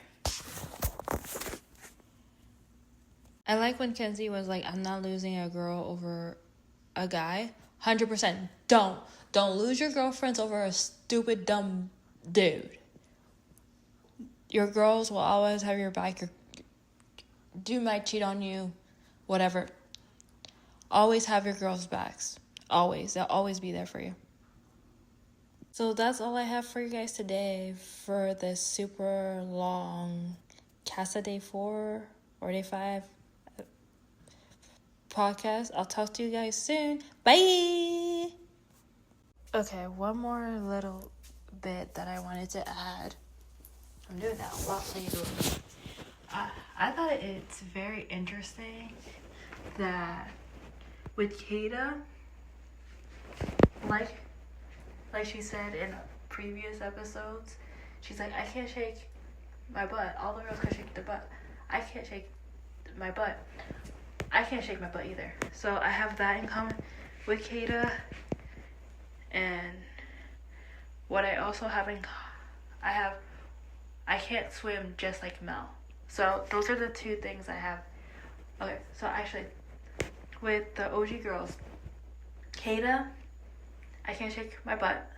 I like when Kenzie was like, I'm not losing a girl over a guy. 100%. Don't lose your girlfriends over a stupid, dumb dude. Your girls will always have your back. Your dude might cheat on you. Whatever. Always have your girls' backs. Always. They'll always be there for you. So that's all I have for you guys today for this super long Casa Day 4 or Day 5 podcast. I'll talk to you guys soon. Bye! Okay, one more little bit that I wanted to add. I'm doing that a lot later. I thought that it's very interesting that with Kata, like she said in previous episodes, she's like, I can't shake my butt. All the girls can shake their butt. I can't shake my butt. I can't shake my butt either. So I have that in common with Kata. And what I also have I can't swim just like Mel. So those are the two things I have. Okay, so actually, with the OG girls, Kata, I can't shake my butt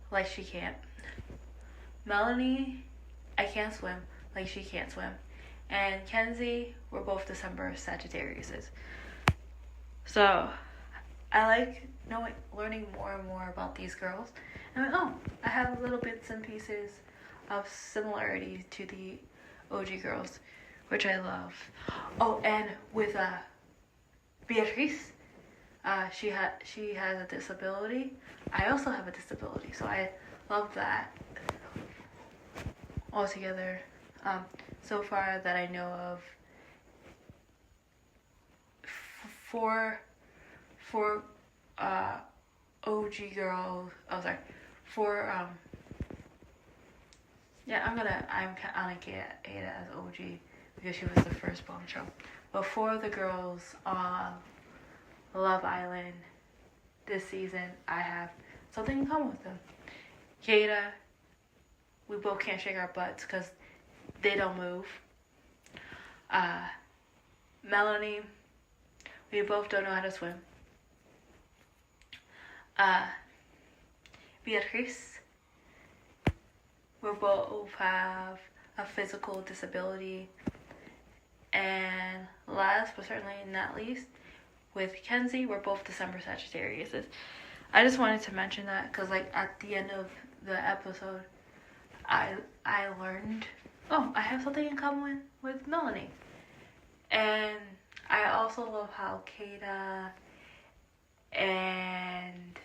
like she can't. Melanie, I can't swim like she can't swim. And Kenzie, we're both December Sagittariuses. So I like learning more and more about these girls. And I'm like, oh, I have little bits and pieces of similarity to the OG girls, which I love. Oh, and with Beatrice, she has a disability. I also have a disability, so I love that. Altogether, so far that I know of, four OG girls. Oh, sorry, four. Yeah, I'm gonna get Ada as OG because she was the first bombshell. But four of the girls on Love Island this season, I have something in common with them. Kata, we both can't shake our butts because they don't move. Melanie, we both don't know how to swim. Beatrice, we both have a physical disability. And last but certainly not least, with Kenzie, we're both December Sagittarius. I just wanted to mention that because, like, at the end of the episode, I learned, oh, I have something in common with Melanie. And I also love how Kata and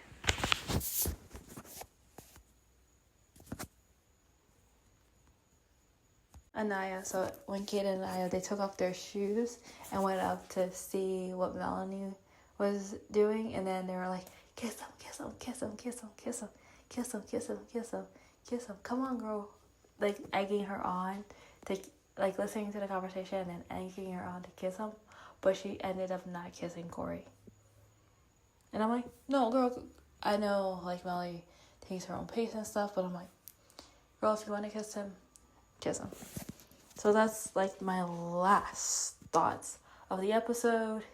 Anaya, so when Kata and Anaya, they took off their shoes and went up to see what Melanie was doing, and then they were like, kiss him, kiss him, kiss him, kiss him, kiss him, kiss him, kiss him, kiss him, kiss him, come on, girl. Like, egging her on to, like, listening to the conversation and then egging her on to kiss him, but she ended up not kissing Corey. And I'm like, no, girl, I know, like, Melanie takes her own pace and stuff, but I'm like, girl, if you want to kiss him, kiss him. So that's, like, my last thoughts of the episode.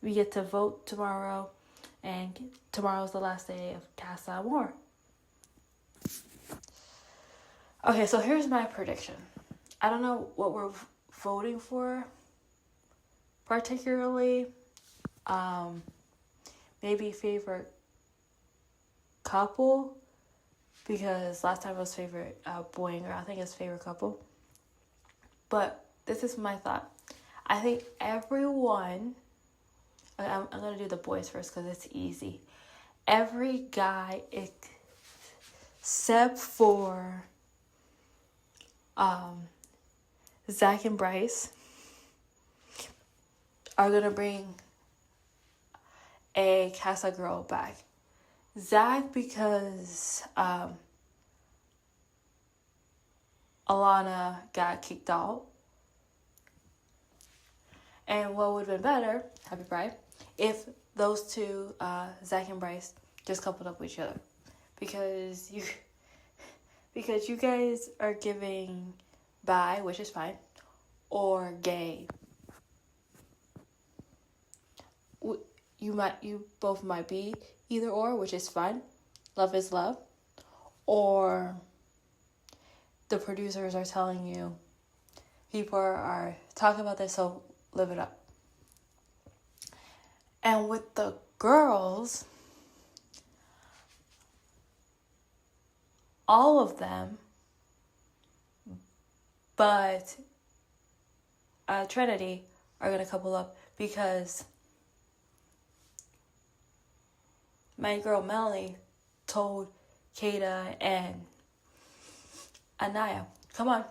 We get to vote tomorrow, and tomorrow's the last day of Casa Amor. Okay, so here's my prediction. I don't know what we're voting for particularly. Maybe favorite couple, because last time it was favorite boy and girl. I think it's favorite couple. But this is my thought. I think everyone, I'm going to do the boys first because it's easy. Every guy except for Zach and Bryce are going to bring a Casa girl back. Zach because Alana got kicked out. And what would have been better, Happy Pride, if those two, Zach and Bryce, just coupled up with each other. Because you guys are giving bi, which is fine, or gay. You both might be either or, which is fine. Love is love. Or the producers are telling you, people are talking about this, so live it up. And with the girls, all of them, but Trinity are going to couple up because my girl Melanie told Kata and Anaya, come on,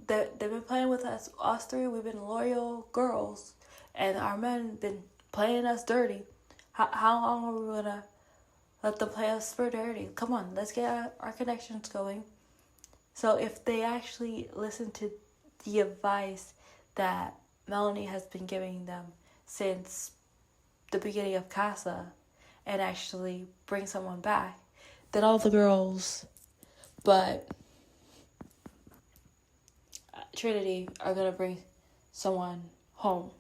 they've been playing with us three. We've been loyal girls, and our men been playing us dirty. How long are we gonna let them play us for dirty? Come on, let's get our connections going. So if they actually listen to the advice that Melanie has been giving them since the beginning of Casa, and actually bring someone back, then all the girls but Trinity are gonna bring someone home.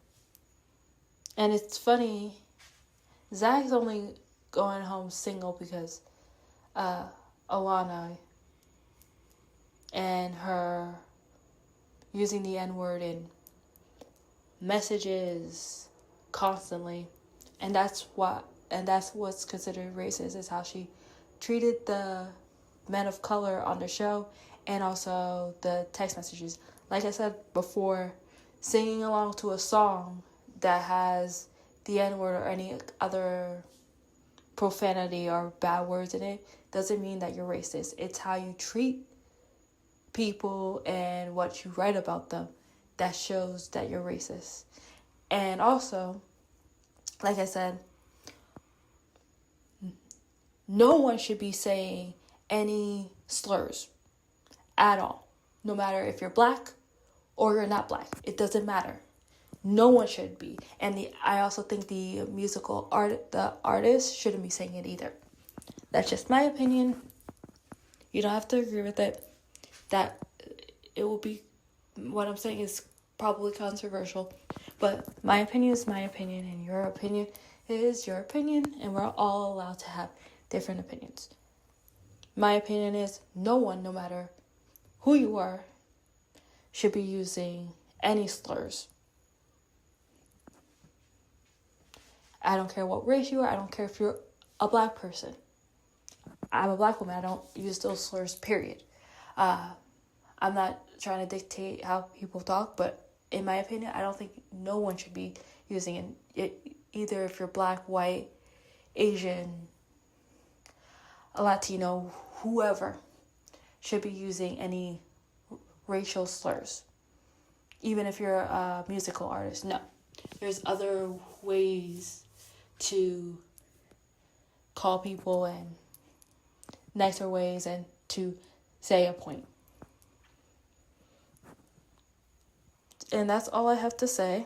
And it's funny, Zach's only going home single because Alana and her using the N-word in messages constantly, and that's what's considered racist, is how she treated the men of color on the show, and also the text messages. Like I said before, singing along to a song that has the N-word or any other profanity or bad words in it doesn't mean that you're racist. It's how you treat people and what you write about them that shows that you're racist. And also, like I said, no one should be saying any slurs at all. No matter if you're black or you're not black. It doesn't matter. No one should be. And I also think the artist shouldn't be saying it either. That's just my opinion. You don't have to agree with it. That it will be, what I'm saying is probably controversial. But my opinion is my opinion, and your opinion is your opinion, and we're all allowed to have different opinions. My opinion is no one, no matter who you are, should be using any slurs. I don't care what race you are. I don't care if you're a black person. I'm a black woman. I don't use those slurs, period. I'm not trying to dictate how people talk, but in my opinion, I don't think no one should be using it, either if you're black, white, Asian, Latino, whoever should be using any racial slurs. Even if you're a musical artist, no. There's other ways to call people, and nicer ways, and to say a point. And that's all I have to say.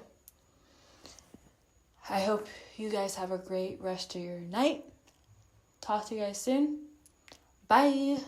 I hope you guys have a great rest of your night. Talk to you guys soon. Bye.